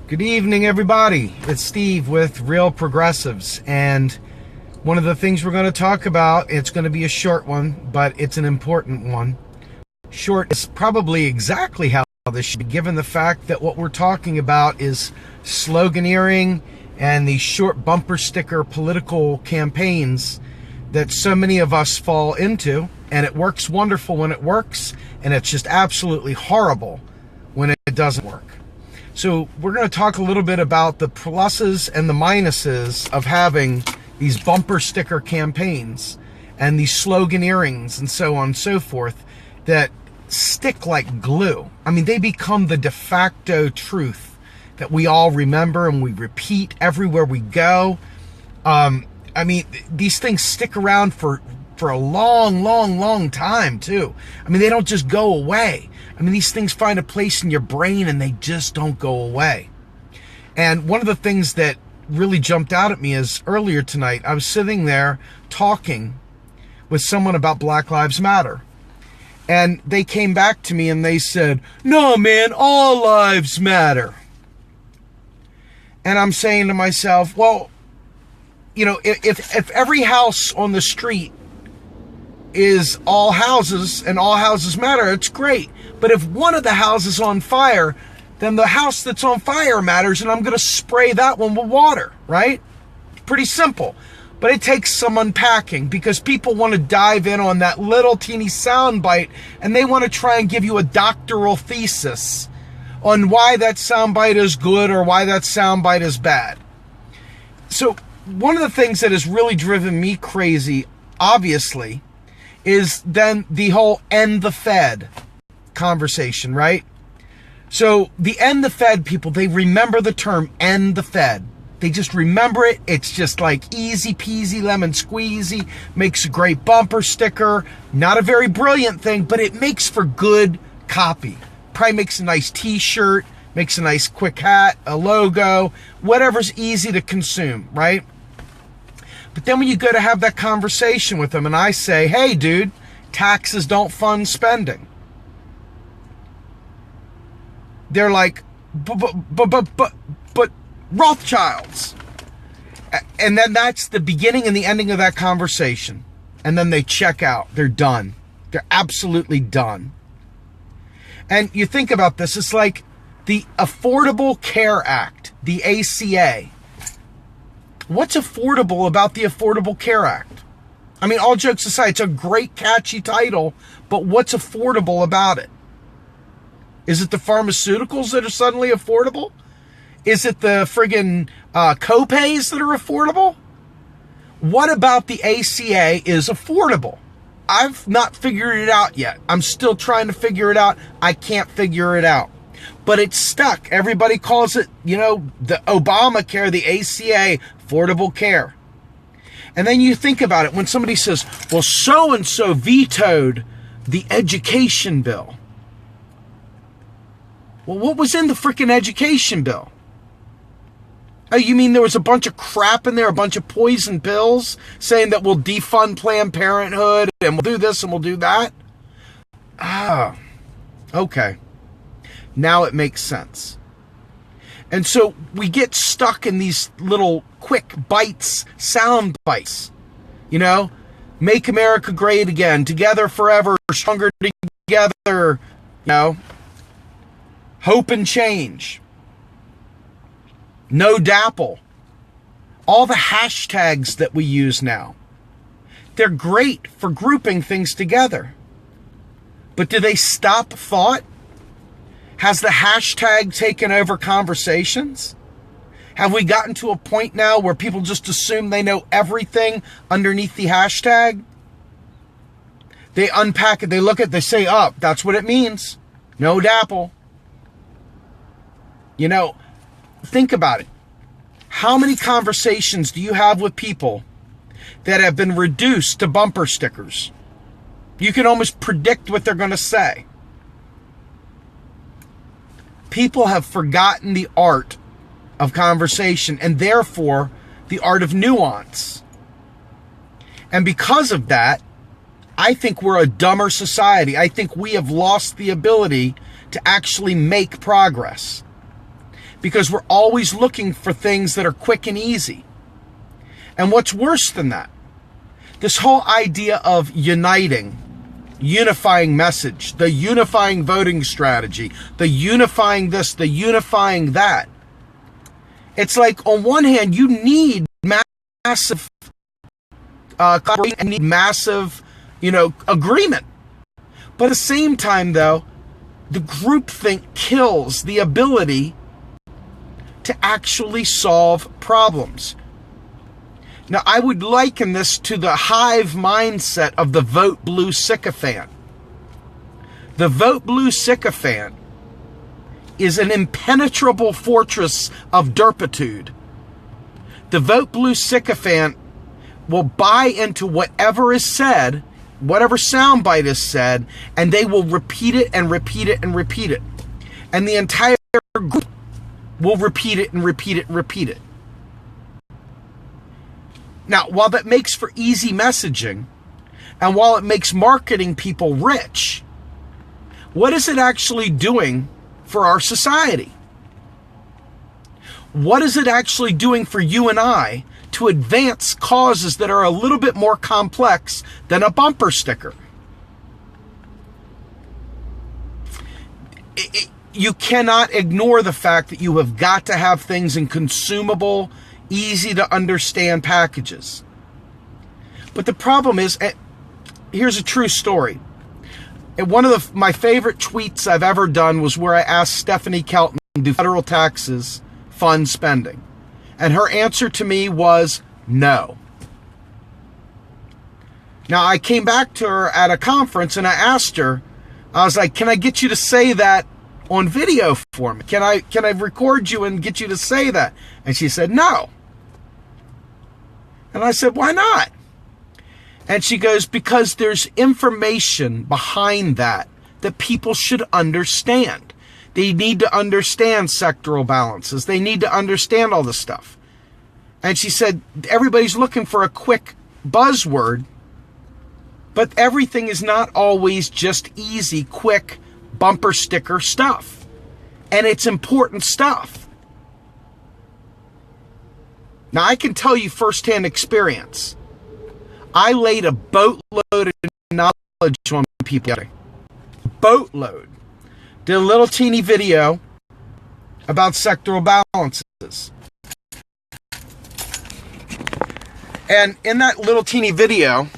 Good evening, everybody. It's Steve with Real Progressives, and one of the things we're going to talk about, it's going to be a short one, but it's an important one. Short is probably exactly how this should be, given the fact that what we're talking about is sloganeering and these short bumper sticker political campaigns that so many of us fall into, and it works wonderful when it works, and it's just absolutely horrible when it doesn't work. So we're going to talk a little bit about the pluses and the minuses of having these bumper sticker campaigns and these sloganeerings and so on and so forth that stick like glue. I mean, they become the de facto truth that we all remember and we repeat everywhere we go. I mean, these things stick around for a long time too. I mean, they don't just go away. I mean, these things find a place in your brain and they just don't go away. And one of the things that really jumped out at me is earlier tonight, I was sitting there talking with someone about Black Lives Matter. And they came back to me and they said, "No, man, all lives matter." And I'm saying to myself, well, you know, if every house on the street is all houses and all houses matter, it's great. But if one of the houses on fire, then the house that's on fire matters, and I'm going to spray that one with water, right? Pretty simple. But it takes some unpacking because people want to dive in on that little teeny soundbite, and they want to try and give you a doctoral thesis on why that soundbite is good or why that soundbite is bad. So one of the things that has really driven me crazy, obviously, is then the whole end the Fed conversation, right? So the end the Fed people, they remember the term end the Fed. They just remember it. It's just like easy peasy lemon squeezy, makes a great bumper sticker. Not a very brilliant thing, but it makes for good copy. Probably makes a nice t-shirt, makes a nice quick hat, a logo, whatever's easy to consume, right? But then when you go to have that conversation with them and I say, "Hey, dude, taxes don't fund spending," they're like, but Rothschilds. And then that's the beginning and the ending of that conversation. And then they check out. They're done. They're absolutely done. And you think about this, it's like the Affordable Care Act, the ACA. What's affordable about the Affordable Care Act? I mean, all jokes aside, it's a great catchy title, but what's affordable about it? Is it the pharmaceuticals that are suddenly affordable? Is it the friggin' co-pays that are affordable? What about the ACA is affordable? I've not figured it out yet. I'm still trying to figure it out. I can't figure it out. But it's stuck. Everybody calls it, you know, the Obamacare, the ACA, affordable care. And then you think about it when somebody says, well, so-and-so vetoed the education bill. Well, what was in the freaking education bill? Oh, you mean there was a bunch of crap in there, a bunch of poison pills saying that we'll defund Planned Parenthood and we'll do this and we'll do that? Ah, okay. Now it makes sense. And so we get stuck in these little quick bites, sound bites. You know, make America great again, together forever, stronger together, you know, hope and change. No dapple. All the hashtags that we use now. They're great for grouping things together. But do they stop thought? Has the hashtag taken over conversations? Have we gotten to a point now where people just assume they know everything underneath the hashtag? They unpack it, they look at it, they say, "Oh, that's what it means. No dapple." You know, think about it. How many conversations do you have with people that have been reduced to bumper stickers? You can almost predict what they're going to say. People have forgotten the art of conversation and therefore the art of nuance. And because of that, I think we're a dumber society. I think we have lost the ability to actually make progress. because we're always looking for things that are quick and easy. And what's worse than that, this whole idea of unifying message, the unifying voting strategy, the unifying this, the unifying that. It's like, on one hand, you need massive collaboration and need massive, agreement. But at the same time, though, the groupthink kills the ability to actually solve problems. Now, I would liken this to the hive mindset of the vote blue sycophant. The vote blue sycophant is an impenetrable fortress of derpitude. The vote blue sycophant will buy into whatever is said, whatever soundbite is said, and they will repeat it and repeat it and repeat it. And the entire group will repeat it and repeat it and repeat it. Now, while that makes for easy messaging, and while it makes marketing people rich, what is it actually doing for our society? What is it actually doing for you and I to advance causes that are a little bit more complex than a bumper sticker? You cannot ignore the fact that you have got to have things in consumable, easy to understand packages. But the problem is, here's a true story. One of my favorite tweets I've ever done was where I asked Stephanie Kelton, do federal taxes fund spending? And her answer to me was no. Now, I came back to her at a conference and I asked her, I was like, can I get you to say that on video for me? Can I record you and get you to say that? And she said, no. And I said, why not? And she goes, because there's information behind that people should understand. They need to understand sectoral balances. They need to understand all this stuff. And she said, everybody's looking for a quick buzzword, but everything is not always just easy, quick bumper sticker stuff. And it's important stuff. Now, I can tell you firsthand experience. I laid a boatload of knowledge on people. Boatload. Did a little teeny video about sectoral balances. And in that little teeny video,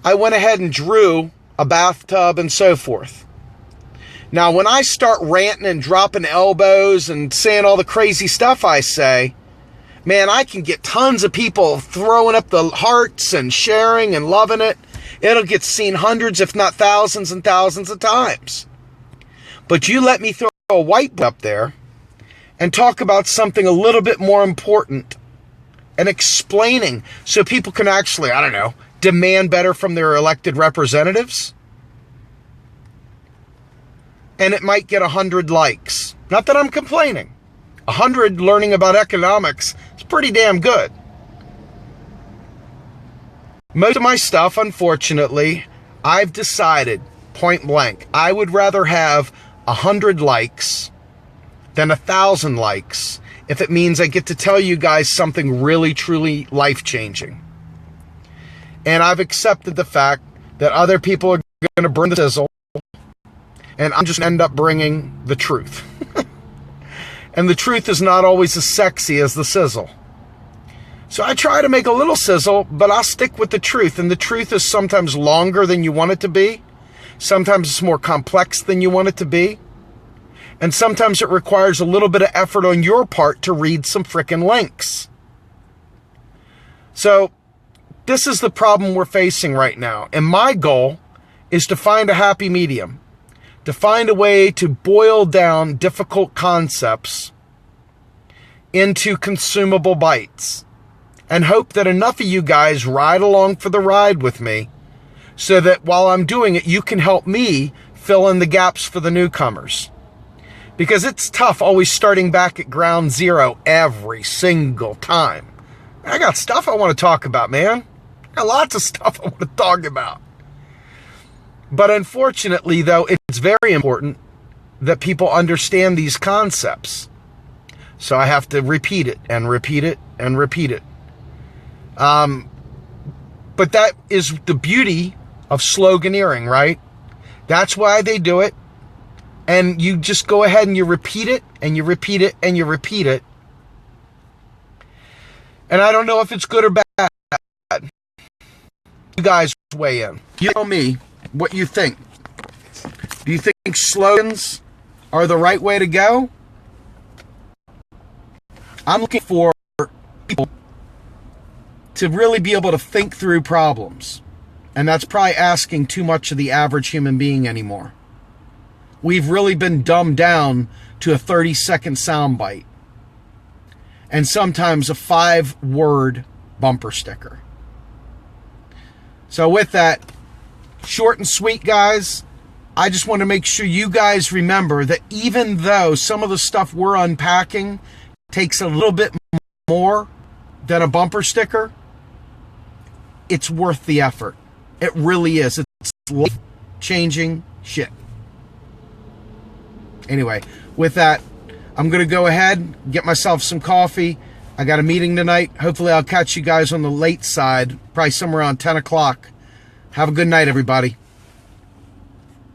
I went ahead and drew a bathtub and so forth. Now, when I start ranting and dropping elbows and saying all the crazy stuff I say, man, I can get tons of people throwing up the hearts and sharing and loving it. It'll get seen hundreds, if not thousands and thousands of times. But you let me throw a whiteboard up there and talk about something a little bit more important and explaining so people can actually, I don't know, demand better from their elected representatives. And it might get 100 likes. Not that I'm complaining. 100 learning about economics is pretty damn good. Most of my stuff, unfortunately, I've decided, point blank, I would rather have 100 likes than 1,000 likes if it means I get to tell you guys something really, truly life-changing. And I've accepted the fact that other people are going to bring the sizzle, and I'm just end up bringing the truth. And the truth is not always as sexy as the sizzle. So I try to make a little sizzle, but I'll stick with the truth. And the truth is sometimes longer than you want it to be. Sometimes it's more complex than you want it to be. And sometimes it requires a little bit of effort on your part to read some frickin' links. So this is the problem we're facing right now. And my goal is to find a happy medium. To find a way to boil down difficult concepts into consumable bites. And hope that enough of you guys ride along for the ride with me so that while I'm doing it, you can help me fill in the gaps for the newcomers. Because it's tough always starting back at ground zero every single time. I got stuff I want to talk about, man. I got lots of stuff I want to talk about. But unfortunately, though, it's very important that people understand these concepts. So I have to repeat it and repeat it and repeat it. But that is the beauty of sloganeering, right? That's why they do it. And you just go ahead and you repeat it and you repeat it and you repeat it. And I don't know if it's good or bad. You guys weigh in. You tell me what you think. Do you think slogans are the right way to go? I'm looking for people to really be able to think through problems. And that's probably asking too much of the average human being anymore. We've really been dumbed down to a 30-second soundbite. And sometimes a 5-word bumper sticker. So with that, short and sweet, guys, I just want to make sure you guys remember that even though some of the stuff we're unpacking takes a little bit more than a bumper sticker, it's worth the effort. It really is. It's life-changing shit. Anyway, with that, I'm going to go ahead, get myself some coffee. I got a meeting tonight. Hopefully I'll catch you guys on the late side, probably somewhere around 10 o'clock. Have a good night, everybody.